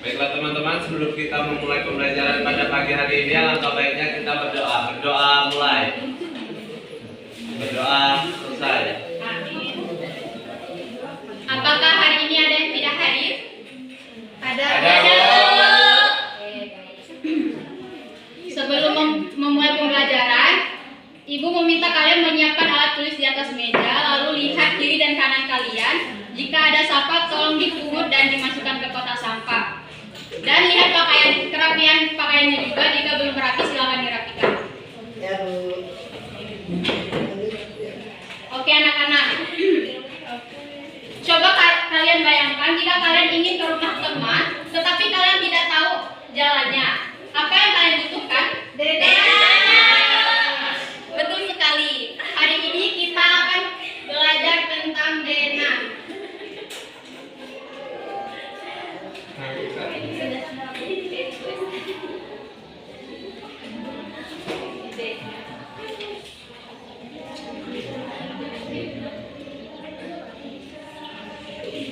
Baiklah teman-teman, sebelum kita memulai pembelajaran pada pagi hari ini, alangkah baiknya kita berdoa. Berdoa mulai. Berdoa selesai. Apakah hari ini ada yang tidak hadir? Ada. Sebelum memulai pembelajaran, Ibu meminta kalian menyiapkan alat tulis di atas meja, lalu lihat kiri dan kanan kalian. Jika ada sampah, tolong dipungut dan dimasukkan ke kotak sampah. Dan lihat kerapian pakaiannya juga. Jika belum rapi, silakan dirapikan. Ya, Bu. Oke anak-anak, coba kalian bayangkan jika kalian ingin ke rumah teman, tetapi kalian tidak tahu jalannya. Apa yang kalian butuhkan? Dena. Betul sekali. Hari ini kita akan belajar tentang Dena.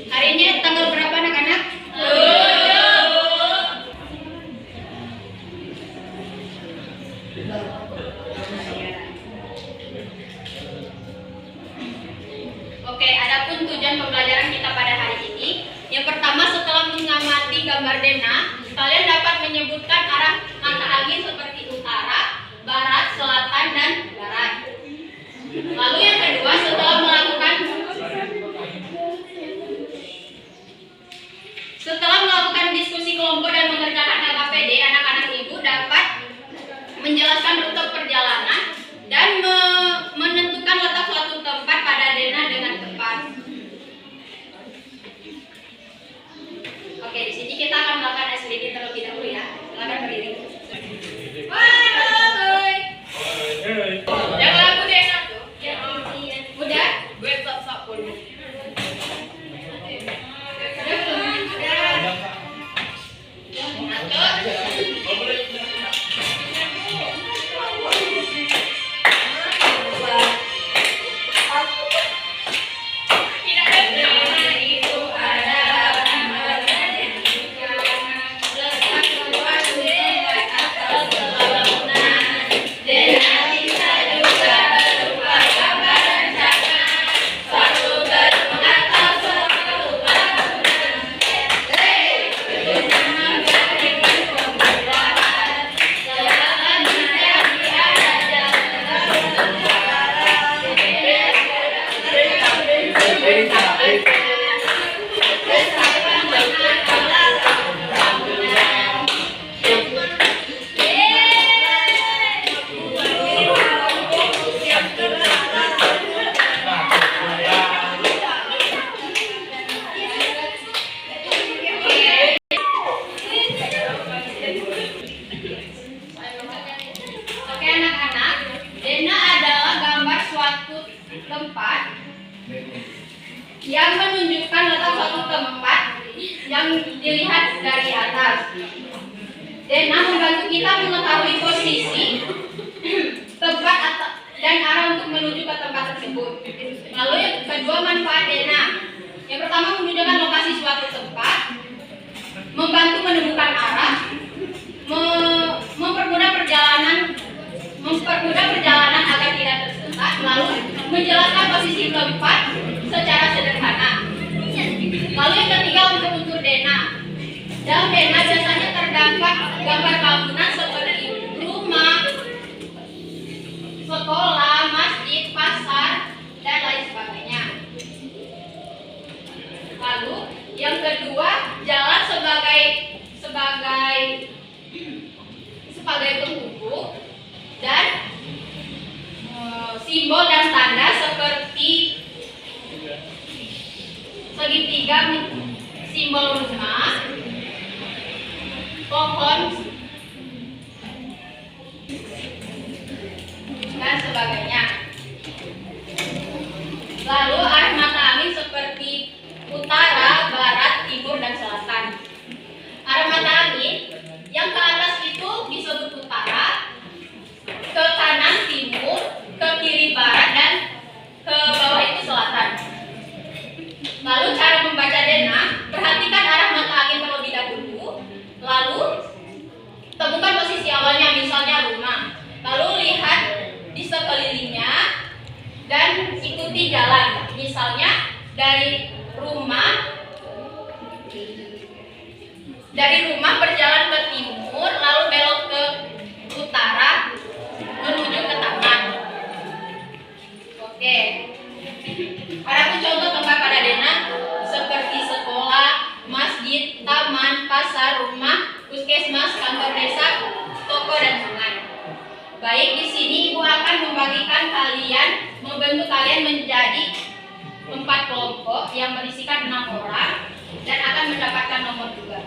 Hari ini tanggal berapa anak-anak? Oke, adapun tujuan pembelajaran kita pada hari ini. Yang pertama, setelah mengamati gambar Dena, kalian dapat menyebutkan arah mata angin seperti utara, barat, selatan, dan barat. Lalu yang kedua, setelah melakukan diskusi kelompok dan mengerjakan LKPD, anak-anak ibu dapat menjelaskan rute perjalanan dan menentukan letak suatu tempat pada Dena dengan tepat. Oke, di sini kita akan melakukan SLD terlebih dahulu ya. Silakan berdiri. Yang lagu Dena tuh. Udah? Gue stop dulu. Tempat yang menunjukkan letak suatu tempat yang dilihat dari atas. Dena membantu kita mengetahui posisi tempat dan arah untuk menuju ke tempat tersebut. Lalu yang kedua, manfaat Dena. Yang pertama, menunjukkan lokasi suatu tempat, membantu menemukan arah, mempermudah perjalanan agar tidak tersesat, lalu menjelaskan posisi tempat secara sederhana. Lalu yang ketiga, untuk unsur Dena. Dalam Dena biasanya terdapat gambar bangunan seperti rumah, sekolah, masjid, pasar, dan lain sebagainya. Lalu yang kedua, jalan sebagai penghubung dan simbol dan tanda seperti segitiga, simbol rumah, pohon, dan sebagainya. Lalu arah mata angin seperti utara, barat, timur, dan selatan. Arah mata angin yang ke atas itu disebut utara, ke kanan timur, ke kiri barat, dan ke bawah itu selatan. Lalu cara membaca Dena, perhatikan arah mata angin terlebih dahulu. memilih jalan. Misalnya dari rumah berjalan ke timur lalu belok ke utara menuju ke taman. Oke. Ada contoh tempat pada Dena seperti sekolah, masjid, taman, pasar, rumah, puskesmas, kantor desa, toko dan sungai. Baik, di sini Ibu akan membentuk kalian menjadi 4 kelompok yang berisikan 6 orang dan akan mendapatkan nomor juga.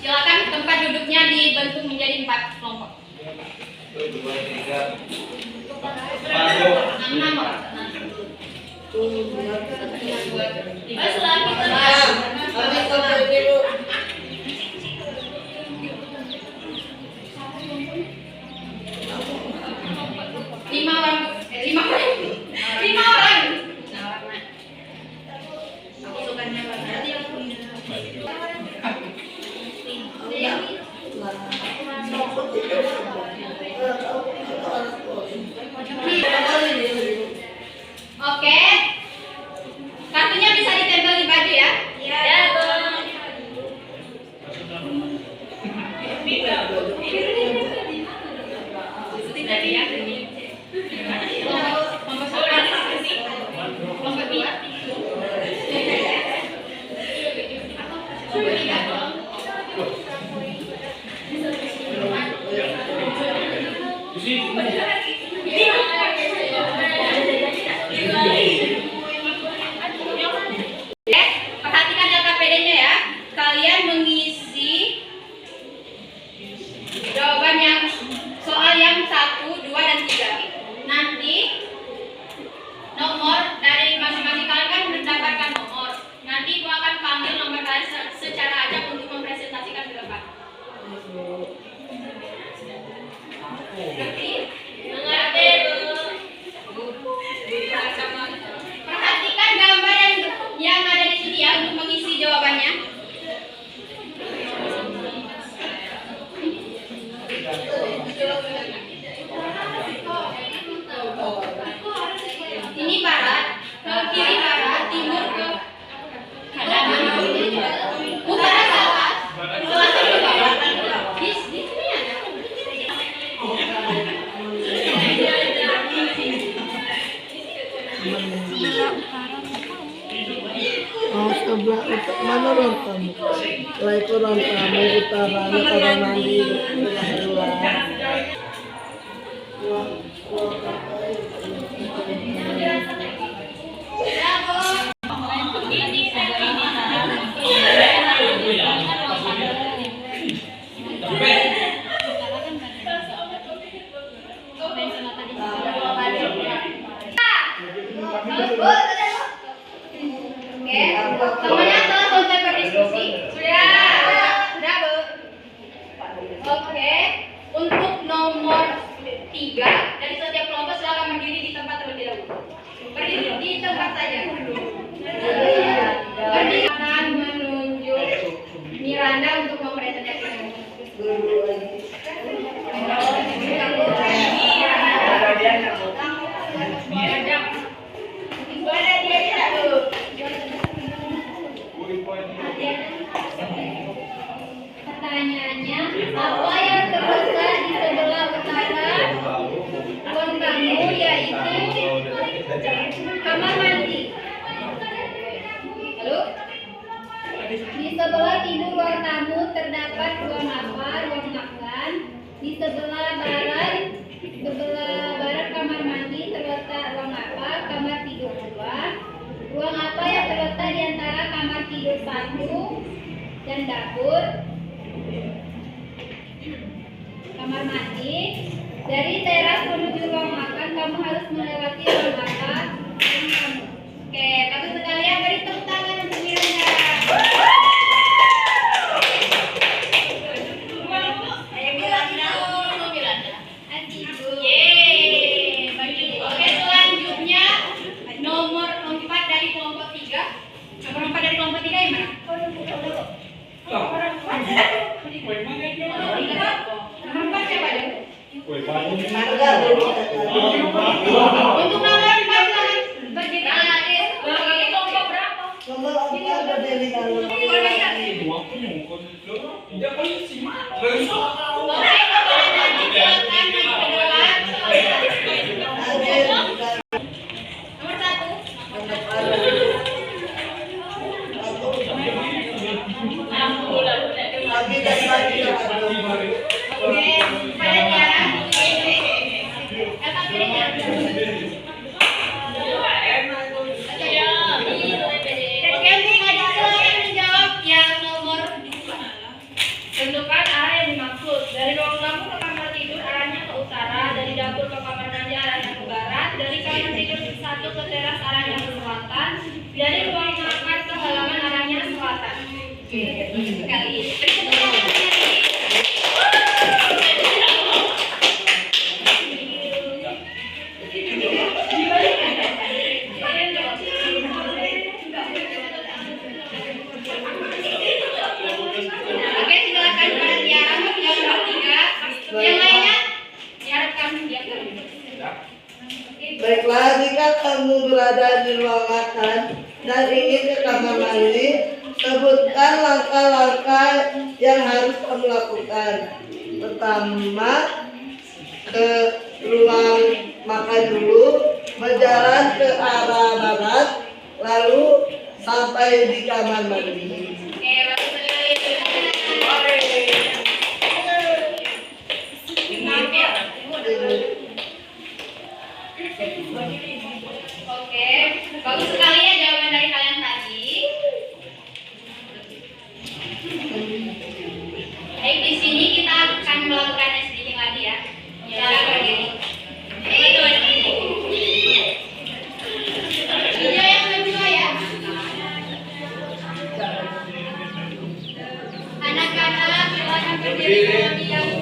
Silakan tempat duduknya dibentuk menjadi 4 kelompok. 1, 2, 3. 6 orang. Selagi tenang. 5 orang. 5 orang. Pasukannya berarti yang punya. Oke. Kartunya bisa ditempel di baju ya? Iya, Bang. Perhatikan LKPD-nya ya. Kalian mengisi jawaban yang soal yang 1, 2, dan 3. Nanti nomor dari masing-masing kalian kan mendapatkan nomor. Nanti Ibu akan panggil nomor kalian secara acak untuk mempresentasikan ke depan. Ngerti? Mengerti, Bu. Perhatikan gambar yang ada di sini ya untuk mengisi jawabannya. Ini barat, ke kiri barat, timur ke kanan. Utara ke atas, selatan ke bawah. Di sini ada. Sebelah mana orang kamu? Lain orang kamu utaranya orang nanti Semuanya telah selesai berdiskusi? Sudah, Bu. Oke. Untuk nomor 3 dari setiap kelompok silakan berdiri di tempat terlebih dahulu. Berdiri di tempat saja. Berdiri akan menunjuk Miranda untuk mempresentasikan. Pertanyaannya, apa yang terletak di sebelah utara ruang tamu yaitu kamar mandi? Lalu, di sebelah timur ruang tamu terdapat ruang apa? Ruang makan. Di sebelah barat kamar mandi terletak ruang apa? Kamar tidur 2. Ruang apa yang terletak di antara kamar tidur 1 dan dapur? Kamar mandi. Dari teras menuju ruang makan kamu harus melewati ruang apa? Ruang tamu. Oke, bagus sekalian, beri tepuk tangan untuk Miranda. Yeay, bagus. Oke, selanjutnya nomor 4 dari kelompok 3. Nomor 4 dari kelompok 3 yang mana? Nomor 4 siapa dulu? Marga dari Untuk nomor 4 silakan berdiri. nomor 4 ada dari kalau Oke, kepada Nabi silakan maju ke depan. Nomor 1. Lagi dan lagi Oke, kepada Tiara. Kakak pilihnya. Oke, adik silakan menjawab yang nomor 2. Tentukan arah yang dimaksud. Dari ruang tamu ke kamar tidur arahnya ke utara, dari dapur ke kamar mandi arahnya ke barat, dari kamar tidur satu ke teras arahnya ke selatan, dari ruang makan ke halaman arahnya selatan. Sekali. Oke, silakan pada Tiara yang nomor 3. Yang lainnya diharapkan diakan. Baiklah, jika kamu berada di ruang makan dan ingin ke kamar mandi, sebutkan langkah-langkah yang harus kamu lakukan. Pertama, ke ruang makan dulu, berjalan ke arah barat, lalu sampai di kamar mandi. Oke, bagus sekali. Oke, bagus sekali ya jawaban dari kalian tadi. Baik, di sini kita akan melakukan SDG lagi ya. Cara berdiri. Video yang kedua ya. Anak-anak silakan berdiri terlebih dahulu.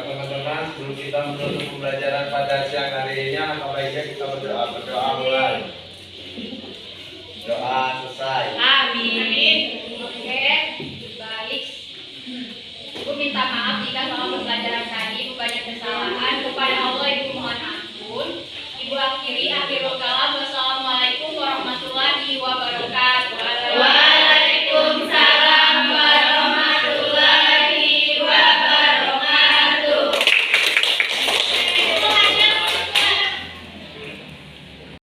teman-teman, sebelum kita menutup pembelajaran pada siang hari ini, alangkah baiknya kita berdoa mulai. Doa selesai. Amin.